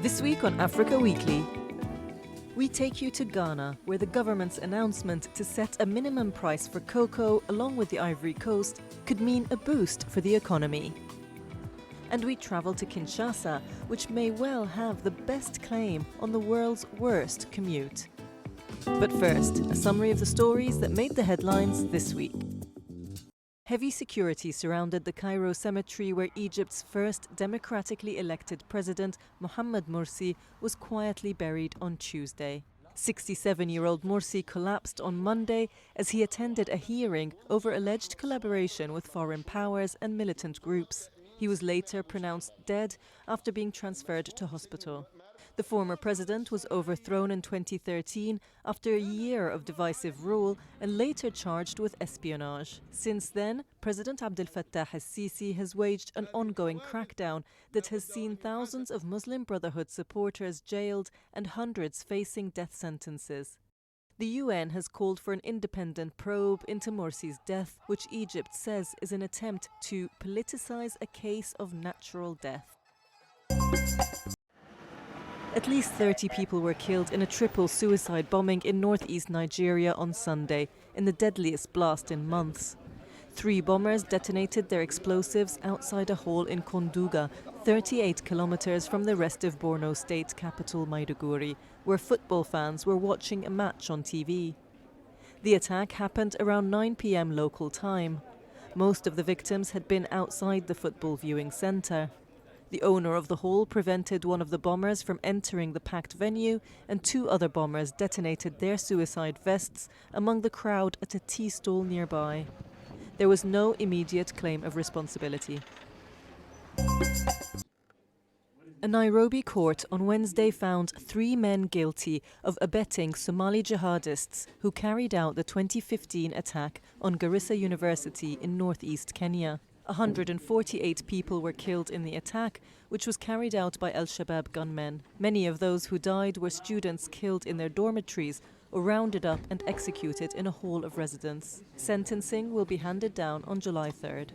This week on Africa Weekly, we take you to Ghana, where the government's announcement to set a minimum price for cocoa along with the Ivory Coast could mean a boost for the economy. And we travel to Kinshasa, which may well have the best claim on the world's worst commute. But first, a summary of the stories that made the headlines this week. Heavy security surrounded the Cairo cemetery where Egypt's first democratically elected president, Mohamed Morsi, was quietly buried on Tuesday. 67-year-old Morsi collapsed on Monday as he attended a hearing over alleged collaboration with foreign powers and militant groups. He was later pronounced dead after being transferred to hospital. The former president was overthrown in 2013 after a year of divisive rule and later charged with espionage. Since then, President Abdel Fattah al-Sisi has waged an ongoing crackdown that has seen thousands of Muslim Brotherhood supporters jailed and hundreds facing death sentences. The UN has called for an independent probe into Morsi's death, which Egypt says is an attempt to politicize a case of natural death. At least 30 people were killed in a triple suicide bombing in northeast Nigeria on Sunday, in the deadliest blast in months. 3 bombers detonated their explosives outside a hall in Konduga, 38 kilometers from the restive Borno state capital Maiduguri, where football fans were watching a match on TV. The attack happened around 9 p.m. local time. Most of the victims had been outside the football viewing center. The owner of the hall prevented one of the bombers from entering the packed venue, and 2 other bombers detonated their suicide vests among the crowd at a tea stall nearby. There was no immediate claim of responsibility. A Nairobi court on Wednesday found 3 men guilty of abetting Somali jihadists who carried out the 2015 attack on Garissa University in northeast Kenya. 148 people were killed in the attack, which was carried out by Al-Shabaab gunmen. Many of those who died were students killed in their dormitories or rounded up and executed in a hall of residence. Sentencing will be handed down on July 3rd.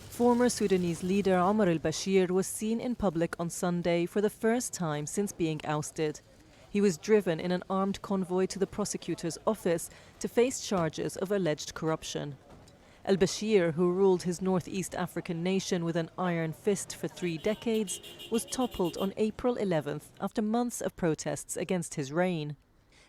Former Sudanese leader Omar al-Bashir was seen in public on Sunday for the first time since being ousted. He was driven in an armed convoy to the prosecutor's office to face charges of alleged corruption. Al-Bashir, who ruled his northeast African nation with an iron fist for 3 decades, was toppled on April 11th after months of protests against his reign.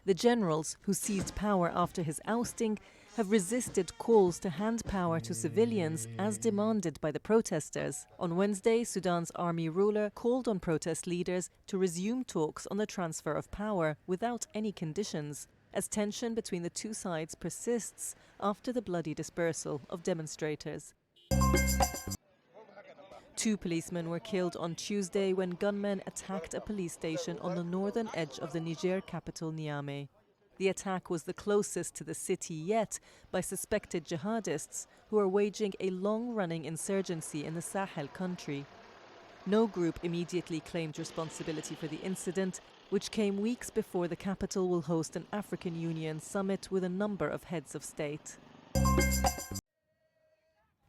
The generals, who seized power after his ousting, have resisted calls to hand power to civilians as demanded by the protesters. On Wednesday, Sudan's army ruler called on protest leaders to resume talks on the transfer of power without any conditions, as tension between the 2 sides persists after the bloody dispersal of demonstrators. 2 policemen were killed on Tuesday when gunmen attacked a police station on the northern edge of the Niger capital Niamey. The attack was the closest to the city yet by suspected jihadists who are waging a long-running insurgency in the Sahel country. No group immediately claimed responsibility for the incident, which came weeks before the capital will host an African Union summit with a number of heads of state.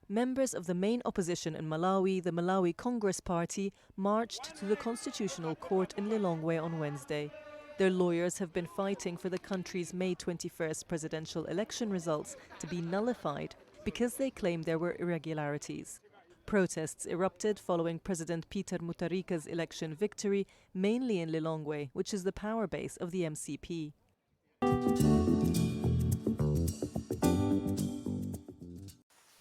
Members of the main opposition in Malawi, the Malawi Congress Party, marched to the Constitutional Court in Lilongwe on Wednesday. Their lawyers have been fighting for the country's May 21st presidential election results to be nullified because they claim there were irregularities. Protests erupted following President Peter Mutharika's election victory, mainly in Lilongwe, which is the power base of the MCP.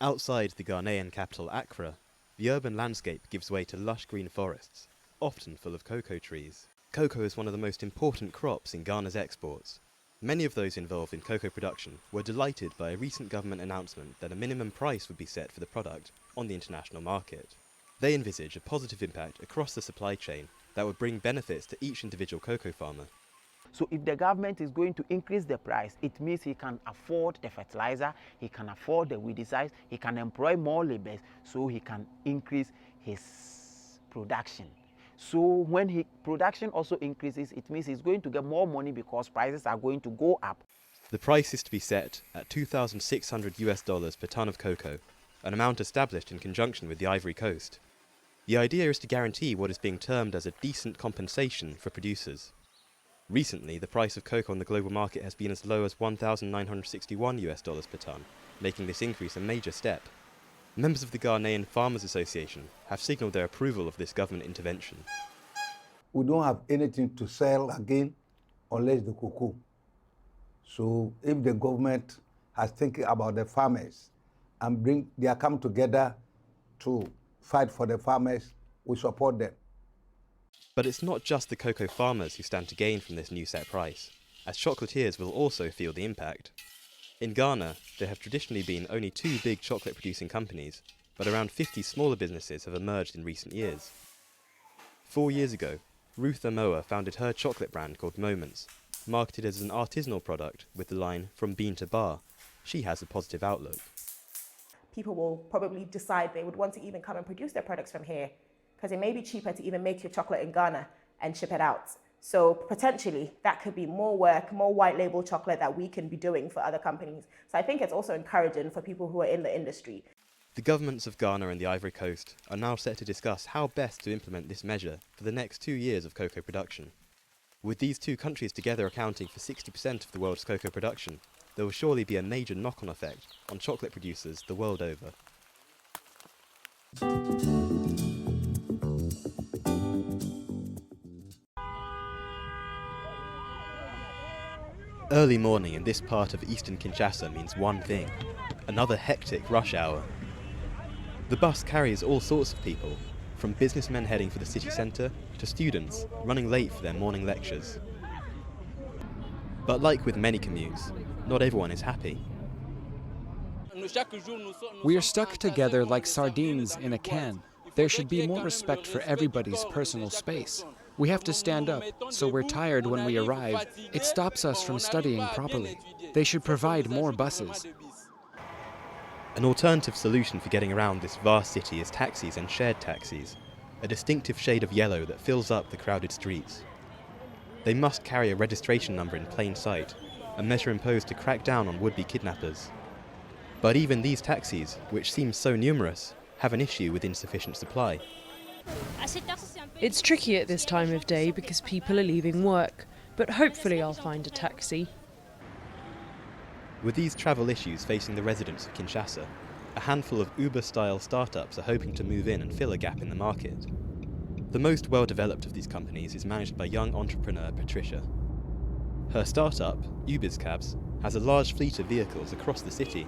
Outside the Ghanaian capital Accra, the urban landscape gives way to lush green forests, often full of cocoa trees. Cocoa is one of the most important crops in Ghana's exports. Many of those involved in cocoa production were delighted by a recent government announcement that a minimum price would be set for the product on the international market. They envisage a positive impact across the supply chain that would bring benefits to each individual cocoa farmer. So if the government is going to increase the price, it means he can afford the fertilizer, he can afford the weedicides, he can employ more laborers, so he can increase his production. So when production also increases, it means he's going to get more money because prices are going to go up. The price is to be set at $2,600 per tonne of cocoa, an amount established in conjunction with the Ivory Coast. The idea is to guarantee what is being termed as a decent compensation for producers. Recently, the price of cocoa on the global market has been as low as $1,961 per tonne, making this increase a major step. Members of the Ghanaian Farmers Association have signalled their approval of this government intervention. We don't have anything to sell again unless the cocoa. So if the government has thinking about the farmers and they are come together to fight for the farmers, we support them. But it's not just the cocoa farmers who stand to gain from this new set price, as chocolatiers will also feel the impact. In Ghana, there have traditionally been only 2 big chocolate producing companies, but around 50 smaller businesses have emerged in recent years. 4 years ago, Ruth Amoa founded her chocolate brand called Moments, marketed as an artisanal product with the line "From bean to bar." She has a positive outlook. People will probably decide they would want to even come and produce their products from here because it may be cheaper to even make your chocolate in Ghana and ship it out. So potentially that could be more work, more white label chocolate that we can be doing for other companies. So I think it's also encouraging for people who are in the industry. The governments of Ghana and the Ivory Coast are now set to discuss how best to implement this measure for the next 2 years of cocoa production. With these 2 countries together accounting for 60% of the world's cocoa production, there will surely be a major knock-on effect on chocolate producers the world over. Early morning in this part of eastern Kinshasa means one thing: another hectic rush hour. The bus carries all sorts of people, from businessmen heading for the city centre to students running late for their morning lectures. But like with many commutes, not everyone is happy. We are stuck together like sardines in a can. There should be more respect for everybody's personal space. We have to stand up, so we're tired when we arrive. It stops us from studying properly. They should provide more buses. An alternative solution for getting around this vast city is taxis and shared taxis, a distinctive shade of yellow that fills up the crowded streets. They must carry a registration number in plain sight, a measure imposed to crack down on would-be kidnappers. But even these taxis, which seem so numerous, have an issue with insufficient supply. It's tricky at this time of day because people are leaving work, but hopefully I'll find a taxi. With these travel issues facing the residents of Kinshasa, a handful of Uber-style startups are hoping to move in and fill a gap in the market. The most well-developed of these companies is managed by young entrepreneur Patricia. Her startup, Uber's Cabs, has a large fleet of vehicles across the city.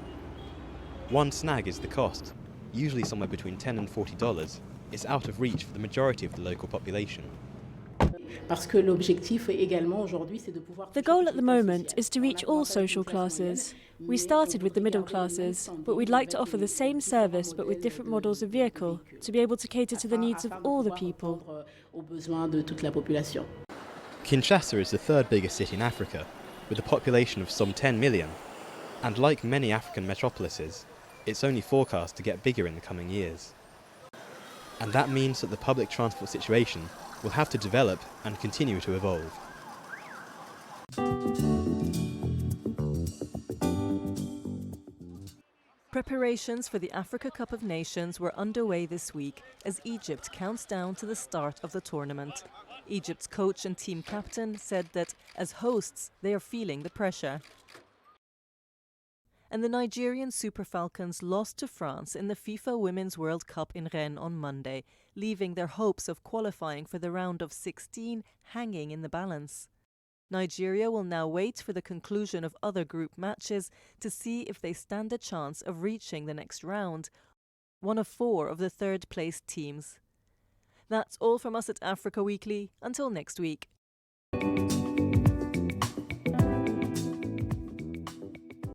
One snag is the cost, usually somewhere between $10 and $40. It's out of reach for the majority of the local population. The goal at the moment is to reach all social classes. We started with the middle classes, but we'd like to offer the same service but with different models of vehicle, to be able to cater to the needs of all the people. Kinshasa is the 3rd biggest city in Africa, with a population of some 10 million. And like many African metropolises, it's only forecast to get bigger in the coming years. And that means that the public transport situation will have to develop and continue to evolve. Preparations for the Africa Cup of Nations were underway this week as Egypt counts down to the start of the tournament. Egypt's coach and team captain said that, as hosts, they are feeling the pressure. And the Nigerian Super Falcons lost to France in the FIFA Women's World Cup in Rennes on Monday, leaving their hopes of qualifying for the round of 16 hanging in the balance. Nigeria will now wait for the conclusion of other group matches to see if they stand a chance of reaching the next round, one of 4 of the 3rd-placed teams. That's all from us at Africa Weekly. Until next week.